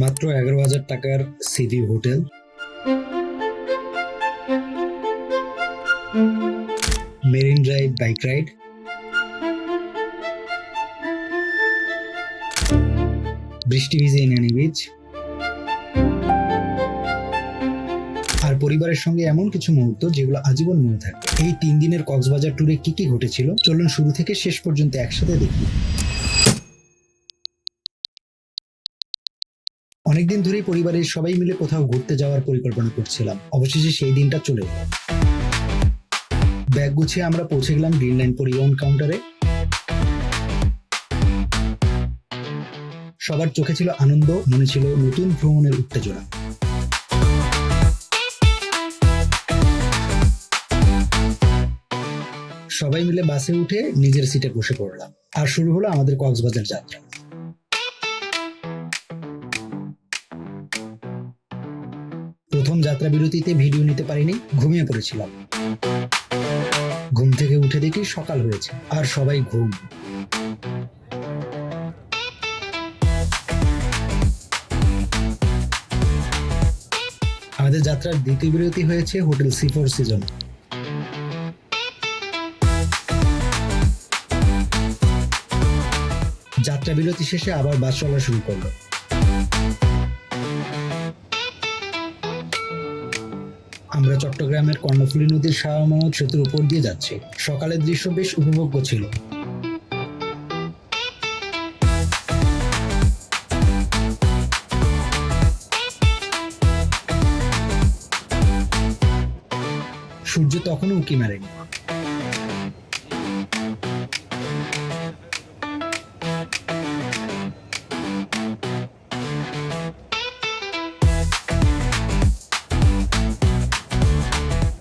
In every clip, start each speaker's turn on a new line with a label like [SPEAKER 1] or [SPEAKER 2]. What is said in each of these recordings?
[SPEAKER 1] মাত্র 11,000 টাকার CV hotel, marine drive bike ride, বৃষ্টি ভিজে ইনানি বিচ, আর পরিবারের সঙ্গে এমন কিছু মুহূর্ত যেগুলো আজীবন মনে থাকবে। এই 3 দিনের কক্সবাজার ট্যুরে কি কি ঘটেছিল চলুন শুরু থেকে শেষ পর্যন্ত একসাথে দেখি। অনেকদিন ধরেই পরিবারের সবাই মিলে কোথাও ঘুরতে যাওয়ার পরিকল্পনা করছিলাম। অবশেষে সেই দিনটা চলে এলো। ব্যাগ গুছিয়ে আমরা পৌঁছে গেলাম গ্রিন লাইন পরিবহন কাউন্টারে। সবার চোখে ছিল আনন্দ, মনে ছিল নতুন ভ্রমণের উত্তেজনা। সবাই মিলে বাসে উঠে নিজের সিটে বসে পড়লাম, আর শুরু হলো আমাদের কক্সবাজার যাত্রা। প্রথম যাত্রা বিরতিতে ভিডিও নিতে পারিনি, ঘুমিয়ে পড়েছিলাম। ঘুম থেকে উঠে দেখি সকাল হয়েছে, আর সবাই ঘুম। আমাদের যাত্রার দ্বিতীয় বিরতি হয়েছে হোটেল সি4 সিজন। যাত্রা বিরতি শেষে আবার বাস চলা শুরু করলো। আমরা চট্টগ্রামের কর্ণফুলী নদীর শাহ মোহাম্মদ সেতুর উপর দিয়ে যাচ্ছি। সকালের দৃশ্য বেশ উপভোগ্য ছিল। সূর্য তখনও উঁকি মারেনি।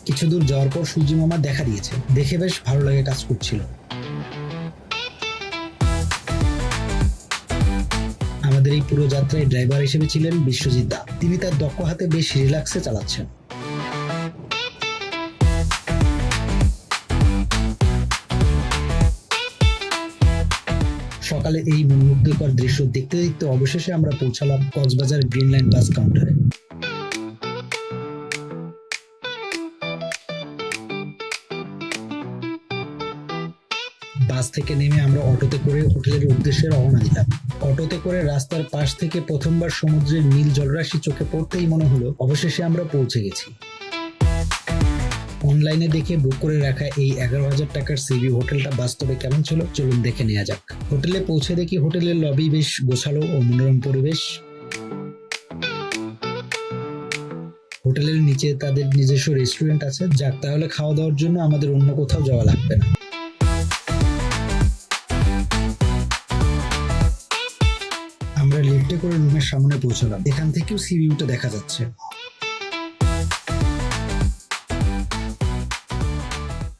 [SPEAKER 1] কিছু দূর যাওয়ার পর সূর্য মামা দেখা দিয়েছে, দেখে বেশ ভালো লাগে কাজ করছিল। আমাদের এই পুরো যাত্রায় ড্রাইভার হিসেবে ছিলেন বিশ্বজিৎ দা। তিনি তার দক্ষ হাতে বেশ রিল্যাক্সে চালাচ্ছেন। সকালে এই মনোমুগ্ধকর দৃশ্য দেখতে দেখতে অবশেষে আমরা পৌঁছালাম কক্সবাজার গ্রিন লাইন বাস কাউন্টারে। বাস থেকে নেমে আমরা অটোতে করে হোটেলের উদ্দেশ্যে রওনা দিলাম। অটোতে করে রাস্তার পাশ থেকে প্রথমবার সমুদ্রের নীল জলরাশি চোখে পড়তেই মনে হলো অবশেষে আমরা পৌঁছে গেছি। অনলাইনে দেখে বুক করে রাখা এই 11,000 টাকার সিভি হোটেলটা বাস্তবে কেমন ছিল চলুন দেখে নেওয়া যাক। হোটেলে পৌঁছে দেখি হোটেলের লবি বেশ গোছালো ও মনোরম পরিবেশ। হোটেলের নিচে তাদের নিজস্ব রেস্টুরেন্ট আছে, যাক তাহলে খাওয়া দাওয়ার জন্য আমাদের অন্য কোথাও যাওয়া লাগবে না। আমরা লিফটে করে রুমের সামনে পৌঁছলাম। এখান থেকেও সি ভিউটা দেখা যাচ্ছে।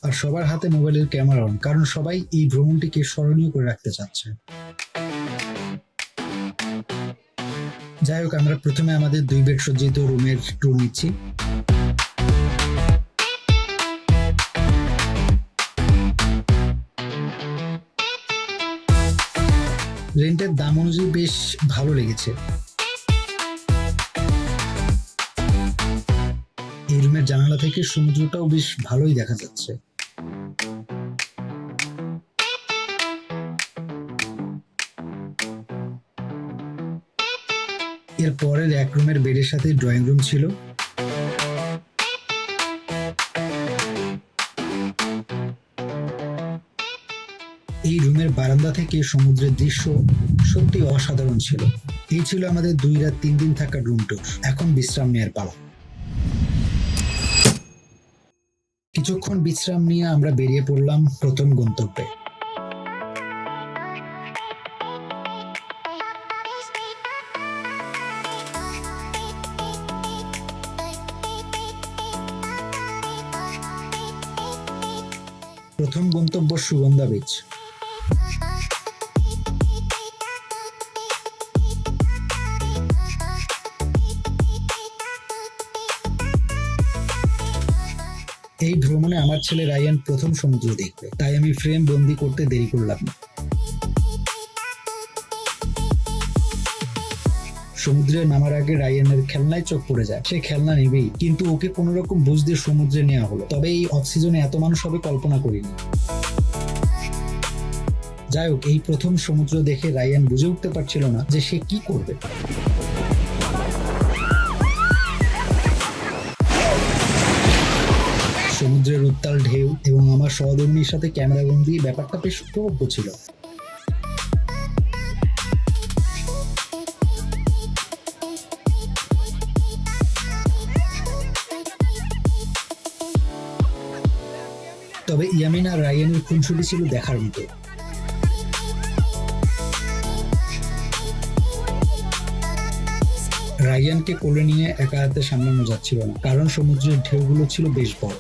[SPEAKER 1] আর সবার হাতে মোবাইলের ক্যামেরা অন, কারণ সবাই এই ভ্রমণটিকে স্মরণীয় করে রাখতে চাচ্ছে। যাই হোক, আমরা প্রথমে আমাদের 2 বেড সজ্জিত রুমের ট্যুর নিচ্ছি। রেন্টের দাম অনুযায়ী বেশ ভালো লেগেছে। এই রুমের জানালা থেকে সমুদ্রটাও বেশ ভালোই দেখা যাচ্ছে। এর পরের এক রুমের বেডের সাথে ড্রয়িং রুম ছিল। এই রুমের বারান্দা থেকে সমুদ্রের দৃশ্য সত্যি অসাধারণ ছিল। এই ছিল আমাদের 2 রাত 3 দিন থাকার রুম ট্যুর। এখন বিশ্রাম নেওয়ার পালা। কিছুক্ষণ বিশ্রাম নিয়ে আমরা বেরিয়ে পড়লাম প্রথম গন্তব্যে। প্রথম গন্তব্য সুগন্ধা বিচ। এই ভ্রমণে আমার ছেলে রায়ান প্রথম সমুদ্র দেখবে, তাই আমি ফ্রেম বন্দি করতে দেরি করলাম না। সমুদ্রে নামার আগে রায়ানের খেলনায় চোখ পড়ে যায়। সে খেলনা নেবেই, কিন্তু ওকে কোনো রকম বুঝ দিয়ে সমুদ্রে নেওয়া হলো। তবে এই অফ সিজনে এত মানুষ হবে কল্পনা করিনি। যাই হোক, এই প্রথম সমুদ্র দেখে রায়ান বুঝে উঠতে পারছিল না যে সে কি করবে। সমুদ্রের উত্তাল ঢেউ এবং আমার সহধর্মীর সাথে ক্যামেরাবন্দি ব্যাপারটা বেশ উপভোগ্য ছিল। তবে ইয়ামিন আর রায়ানের খুনসুটি ছিল দেখার মতো। রায়ানকে কোলে নিয়ে একা হাতে সামলানো যাচ্ছিল না, কারণ সমুদ্রের ঢেউগুলো ছিল বেশ বড়।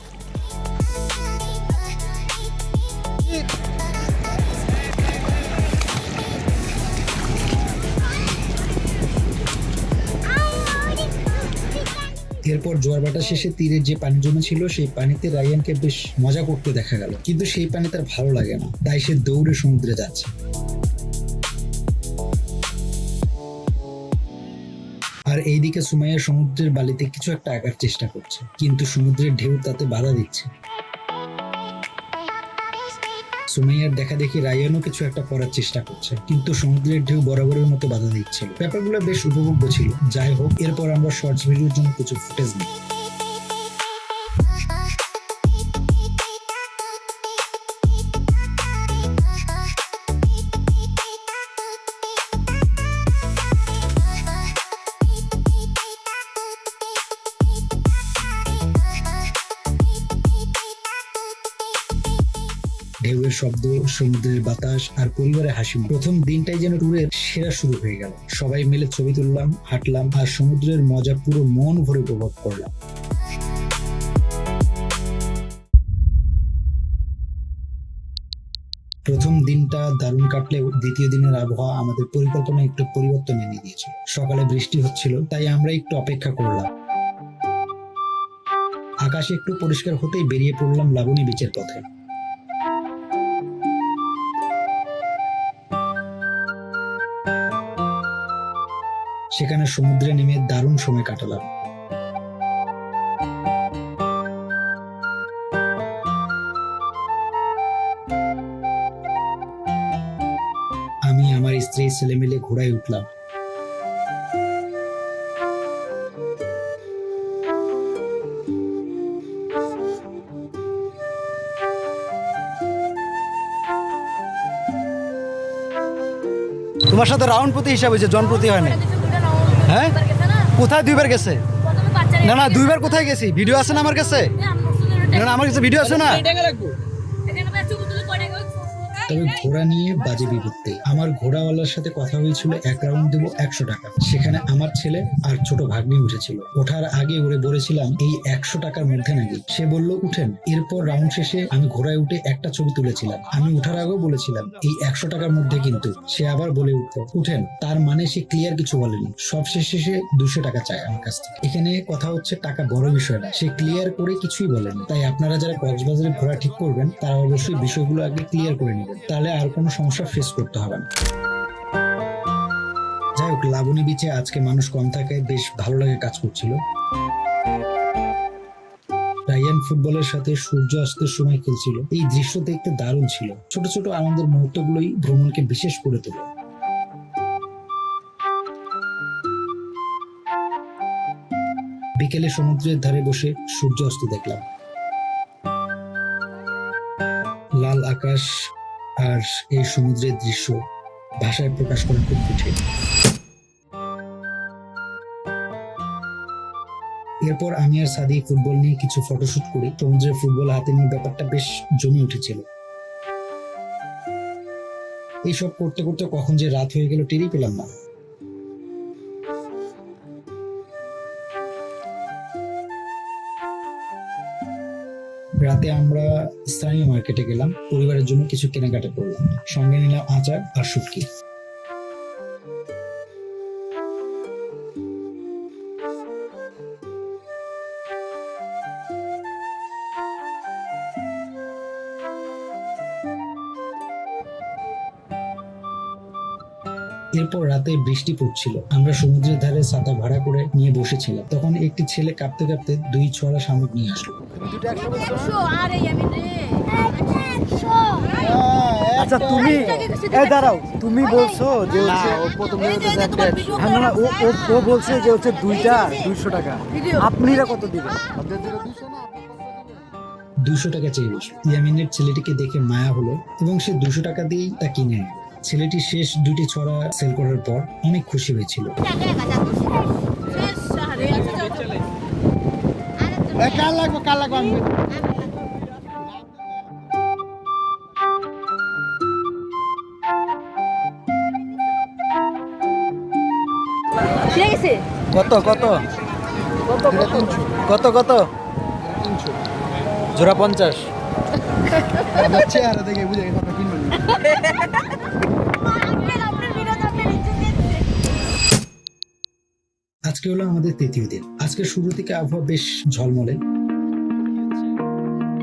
[SPEAKER 1] এরপর জোয়ার ভাটা শেষে তীরে যে পানি জমেছিল সেই পানিতে রায়ানকে বেশ মজা করতে দেখা গেল, কিন্তু সেই পানি তার ভালো লাগে না, তাই সে দৌড়ে সমুদ্রে যাচ্ছে। আর এইদিকে সুমাইয়া সমুদ্রের বালিতে কিছু একটা আঁকার চেষ্টা করছে, কিন্তু সমুদ্রের ঢেউ তাতে বাধা দিচ্ছে। সুমাইয়ার দেখা দেখি রায়ানও কিছু একটা করার চেষ্টা করছে, কিন্তু সমুদ্রের ঢেউ বরাবরের মতো বাধা দিচ্ছিল। ব্যাপারগুলো বেশ উপভোগ্য ছিল। যাই হোক, এরপর আমরা শর্টস ভিডিওর জন্য কিছু ফুটেজ নিই। ঢেউয়ের শব্দ, সমুদ্রের বাতাস আর পরিবারের হাসি, প্রথম দিনটাই যেন ট্যুরের সেরা শুরু হয়ে গেল। সবাই মিলে ছবি তুললাম, হাঁটলাম আর সমুদ্রের মজা পুরো মন ভরে উপভোগ করলাম। প্রথম দিনটা দারুণ কাটলেও দ্বিতীয় দিনের আবহাওয়া আমাদের পরিকল্পনায় একটু পরিবর্তন এনে দিয়েছিল। সকালে বৃষ্টি হচ্ছিল, তাই আমরা একটু অপেক্ষা করলাম। আকাশে একটু পরিষ্কার হতেই বেরিয়ে পড়লাম লাবণী বিচের পথে। সেখানে সমুদ্রে নেমে দারুণ সময় কাটালাম। আমি, আমার স্ত্রী, ছেলে মিলে ঘোড়ায় উঠলাম।
[SPEAKER 2] তোমার সাথে রাউন্ড প্রতি হিসাব হয়েছে, জন প্রতি হয় না। হ্যাঁ, কোথায় দুইবার গেছে? না না, দুইবার কোথায় গেছি? ভিডিও আছে না আমার কাছে? না না, আমার কাছে ভিডিও আছে না।
[SPEAKER 1] তবে ঘোড়া নিয়ে বাজে বিপত্তি। আমার ঘোড়াওয়ালার সাথে কথা হয়েছিল 1 রাউন্ড দেবো 100 টাকা। সেখানে আমার ছেলে আর ছোট ভাগ্নি উঠেছিল। ওঠার আগে ওরে বলেছিলাম এই 100 টাকার মধ্যে নাকি। সে বলল উঠেন। এরপর রাউন্ড শেষে আমি ঘোড়ায় উঠে একটা ছবি তুলেছিলাম। আমি উঠার আগেও বলেছিলাম এই 100 টাকার মধ্যে, কিন্তু সে আবার বলে উঠলো উঠেন। তার মানে সে ক্লিয়ার কিছু বলেনি। সব শেষে সে 200 টাকা চায় আমার কাছ থেকে। এখানে কথা হচ্ছে টাকা বড় বিষয় না, সে ক্লিয়ার করে কিছুই বলেনি। তাই আপনারা যারা কক্সবাজারে ঘোড়া ঠিক করবেন তারা অবশ্যই বিষয়গুলো আগে ক্লিয়ার করে নেবেন, তাহলে আর কোনো সমস্যা ফেস করতে হবে না। যাই হোক, লাবণী বিচে আজকে মানুষ কম থাকায় বেশ ভালো লাগে কাজ করছিল। রায়ান ফুটবলের সাথে সূর্য অস্তের সময় খেলছিল। এই দৃশ্য দেখতে দারুণ ছিল। ছোট ছোট আনন্দের মুহূর্তগুলোই ভ্রমণকে বিশেষ করে তোলে। বিকেলে সমুদ্রের ধারে বসে সূর্য অস্ত দেখলাম। লাল আকাশ আর এই সমুদ্রের দৃশ্য ভাষায় প্রকাশ করা খুব কঠিন। এরপর আমি আর সাদি ফুটবল নিয়ে কিছু ফটোশুট করি। সমুদ্রের ফুটবল হাতে নিয়ে ব্যাপারটা বেশ জমে উঠেছিল। এইসব করতে করতে কখন যে রাত হয়ে গেল টেরই পেলাম না। রাতে আমরা স্থানীয় মার্কেটে গেলাম, পরিবারের জন্য কিছু কেনাকাটা করলাম। সঙ্গে নিলাম আচার আর শুটকি। এরপর রাতে বৃষ্টি পড়ছিল। আমরা সমুদ্রের ধারে ছাতা ভাড়া করে নিয়ে বসেছিলাম। তখন একটি ছেলে কাঁপতে কাঁপতে 2 ছড়া শামুক নিয়ে আসলো।
[SPEAKER 2] আচ্ছা তুমি এই দাঁড়াও, তুমি বলছো যে হচ্ছে হ্যাঁ না না, ও বলছে যে হচ্ছে দুইটা 200 টাকা, আপনিরা কত দিবেন?
[SPEAKER 1] 200 টাকা চেয়ে বসল। ইয়ামিনের ছেলেটিকে দেখে মায়া হলো এবং সে 200 টাকা দিয়েই তা কিনে নেয়। ছেলেটি শেষ 2টি ছড়া সেল করার পর অনেক খুশি হয়েছিল।
[SPEAKER 2] কার লাগবে আমি কত কত কত কত জোড়া 50 চেহারা দেখে বুঝে কথা কিনবেন।
[SPEAKER 1] আজকে হলো আমাদের 3য় দিন। আজকে শুরু থেকে আবহাওয়া বেশ ঝলমলে।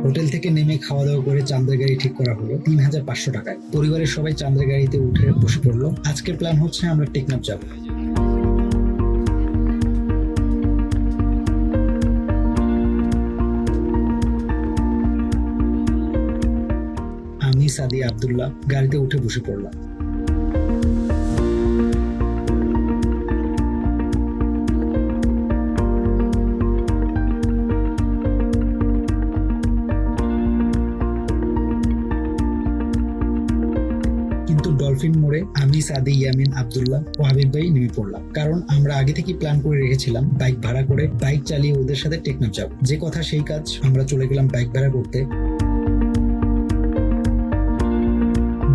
[SPEAKER 1] হোটেল থেকে নেমে খাওয়া দাওয়া করে চাঁদের গাড়ি ঠিক করা হলো 3500 টাকায়। পরিবারের সবাই চাঁদের গাড়িতে উঠে বসে পড়লো। আজকের প্ল্যান হচ্ছে আমরা টেকনাফ যাব। আমি, সাদি, আব্দুল্লাহ গাড়িতে উঠে বসে পড়লাম। কিন্তু ডলফিন মোড়ে আমি, সাদি, ইয়ামিন, আব্দুল্লাহ ও হাবিব ভাই নেমে পড়লাম। কারণ আমরা আগে থেকে প্ল্যান করে রেখেছিলাম বাইক ভাড়া করে বাইক চালিয়ে ওদের সাথে টেকনাফ যাব। যে কথা সেই কাজ, আমরা চলে গেলাম বাইক ভাড়া করতে।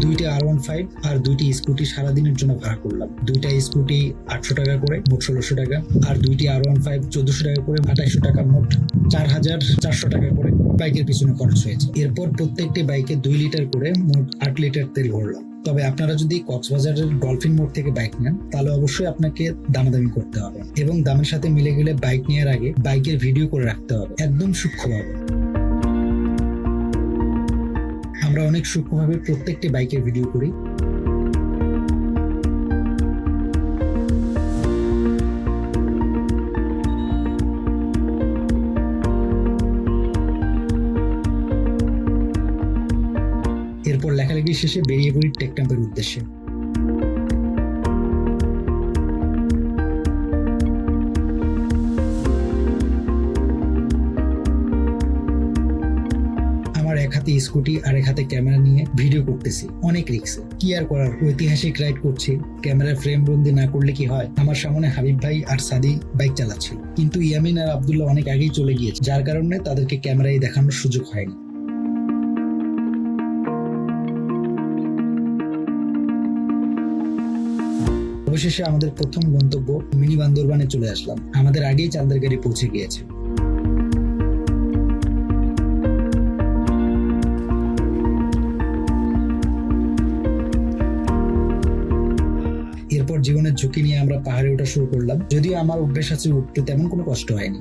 [SPEAKER 1] 2টি R15 আর 2টি স্কুটি সারাদিনের জন্য ভাড়া করলাম। 2টা স্কুটি 800 টাকা করে, মোট 1600 টাকা, আর 2টি R15 1400 টাকা করে, 2800 টাকা, মোট 4400 টাকা করে বাইকের পিছনে খরচ হয়েছে। এরপর প্রত্যেকটি বাইকে 2 লিটার করে মোট 8 লিটার তেল ভরলাম। তবে আপনারা যদি কক্সবাজারের ডলফিন মোড় থেকে বাইক নেন তাহলে অবশ্যই আপনাকে দামাদামি করতে হবে এবং দামের সাথে মিলে গেলে বাইক নেওয়ার আগে বাইকের ভিডিও করে রাখতে হবে, একদম সূক্ষ্মভাবে। আমরা অনেক সূক্ষ্মভাবে প্রত্যেকটি বাইকের ভিডিও করি। এরপর লেখালেখি শেষে বেরিয়ে পড়ি টেকনাফের উদ্দেশ্যে। এক হাতে স্কুটি আর এক হাতে ক্যামেরা নিয়ে ভিডিও করতেছি, অনেক রিস্ক। কি আর করার, ঐতিহাসিক রাইড করছি, ক্যামেরা ফ্রেম বন্দি না করলে কি হয়। আমার সামনে হাবিব ভাই আর সাদি বাইক চালাচ্ছিল, কিন্তু ইয়ামিন আর আব্দুল্লাহ অনেক আগেই চলে গিয়েছে, যার কারণে তাদেরকে ক্যামেরায় দেখানোর সুযোগ হয়নি। অবশেষে আমাদের প্রথম গন্তব্য মিনি বান্দরবানে চলে আসলাম। আমাদের আগেই চাঁদের গাড়ি পৌঁছে গিয়েছে। এরপর জীবনের ঝুঁকি নিয়ে আমরা পাহাড়ে ওঠা শুরু করলাম। যদিও আমার অভ্যেস আছে, উঠতে তেমন কোনো কষ্ট হয়নি।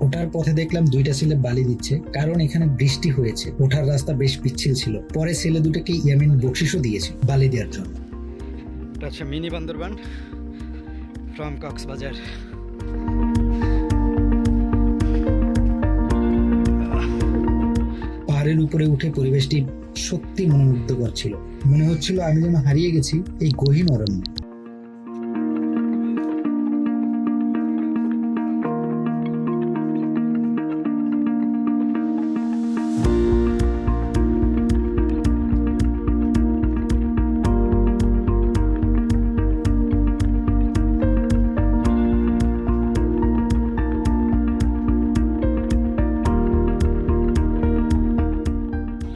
[SPEAKER 1] ওঠার পথে দেখলাম 2টা ছেলে বালি দিচ্ছে, কারণ এখানে বৃষ্টি হয়েছে। ওঠার রাস্তা বেশ পিচ্ছিল ছিল। পরে ছেলে দুটোকে ইয়ামিন বকশিশও দিয়েছে বালি দেওয়ার জন্য।
[SPEAKER 2] Mini Bandarban from Cox's Bazar.
[SPEAKER 1] পাহাড়ের উপরে উঠে পরিবেশটি সত্যি মনোমুগ্ধকর ছিল। মনে হচ্ছিল আমি যেন হারিয়ে গেছি এই গহীন অরণ্যে।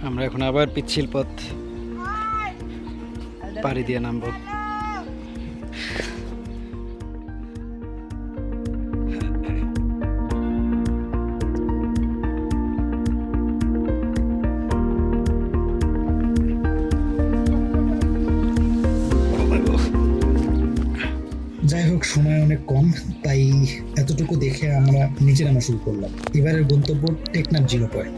[SPEAKER 2] আমরা এখন আবার পিচ্ছিল পথ পাড়ি দিয়ে নামবো।
[SPEAKER 1] যাই হোক, হোক, সময় অনেক কম, তাই এতটুকু দেখে আমরা নিচে নামা শুরু করলাম। এবারের গন্তব্য টেকনাফ 0 পয়েন্ট।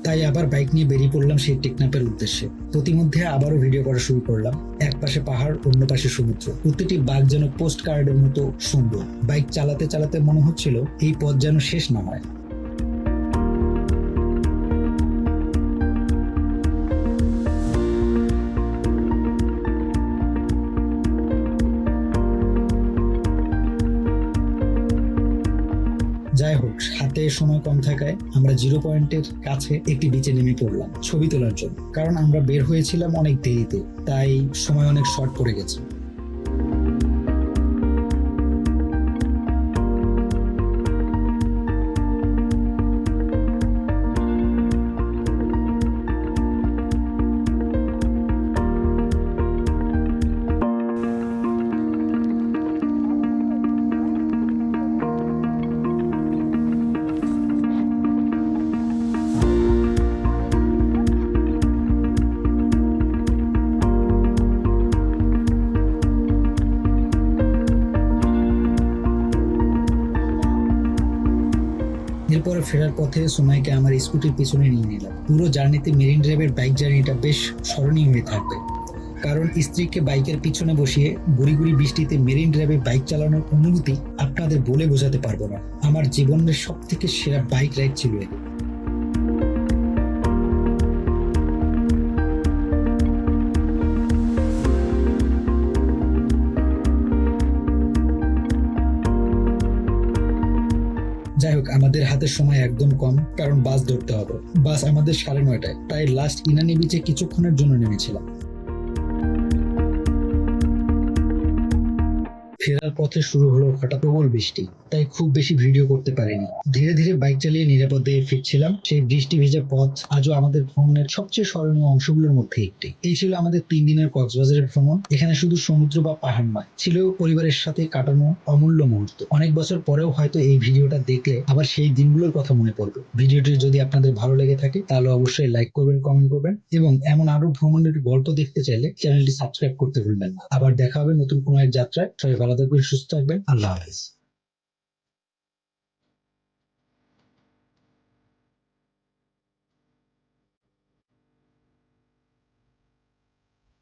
[SPEAKER 1] তাই আবার বাইক নিয়ে বেরিয়ে পড়লাম সেই টেকনাফের উদ্দেশ্যে। প্রতিমধ্যে আবারও ভিডিও করা শুরু করলাম। এক পাশে পাহাড়, অন্য পাশে সমুদ্র, প্রতিটি বাঘ যেন পোস্ট কার্ডের মতো সুন্দর। বাইক চালাতে চালাতে মনে হচ্ছিল এই পথ যেন শেষ না হয়। যাই হোক, হাতে সময় কম থাকায় আমরা 0 পয়েন্টের কাছে একটি বিচে নেমে পড়লাম ছবি তোলার জন্য। কারণ আমরা বের হয়েছিলাম অনেক দেরিতে, তাই সময় অনেক শর্ট পড়ে গেছে। এরপরে ফেরার পথে সুমাইকে আমার স্কুটির পিছনে নিয়ে নিলাম। পুরো জার্নিতে মেরিন ড্রাইভের বাইক জার্নিটা বেশ স্মরণীয় হয়ে থাকবে, কারণ স্ত্রীকে বাইকের পিছনে বসিয়ে গুড়ি গুড়ি বৃষ্টিতে মেরিন ড্রাইভে বাইক চালানোর অনুভূতি আপনাদের বলে বোঝাতে পারবো না। আমার জীবনের সব থেকে সেরা বাইক রাইড ছিল এটি। যাই হোক, আমাদের হাতে সময় একদম কম, কারণ বাস ধরতে হবে। বাস আমাদের 9:30টায়, তাই লাস্ট ইনানি বিচে কিছুক্ষণের জন্য নেমেছিলাম। ফেরার পথে শুরু হলো হঠাৎ প্রবল বৃষ্টি, তাই খুব বেশি ভিডিও করতে পারিনি। ধীরে ধীরে বাইক চালিয়ে নিরাপদে ফিরছিলাম। সেই বৃষ্টি ভেজা পথ আজও আমাদের ভ্রমণের সবচেয়ে স্মরণীয় অংশগুলোর মধ্যে একটি। এই ছিল আমাদের 3 দিনের কক্সবাজারের ভ্রমণ। এখানে শুধু সমুদ্র বা পাহাড় নয়, ছিল পরিবারের সাথে কাটানো অমূল্য মুহূর্ত। অনেক বছর পরেও হয়তো এই ভিডিওটা দেখলে আবার সেই দিনগুলোর কথা মনে পড়বে। ভিডিওটি যদি আপনাদের ভালো লেগে থাকে তাহলে অবশ্যই লাইক করবেন, কমেন্ট করবেন, এবং এমন আরো ভ্রমণের গল্প দেখতে চাইলে চ্যানেলটি সাবস্ক্রাইব করতে ভুলবেন না। আবার দেখা হবে নতুন কোনো এক যাত্রায়। সবাই ভালো থাকবেন, সুস্থ থাকবেন। আল্লাহ হাফেজ।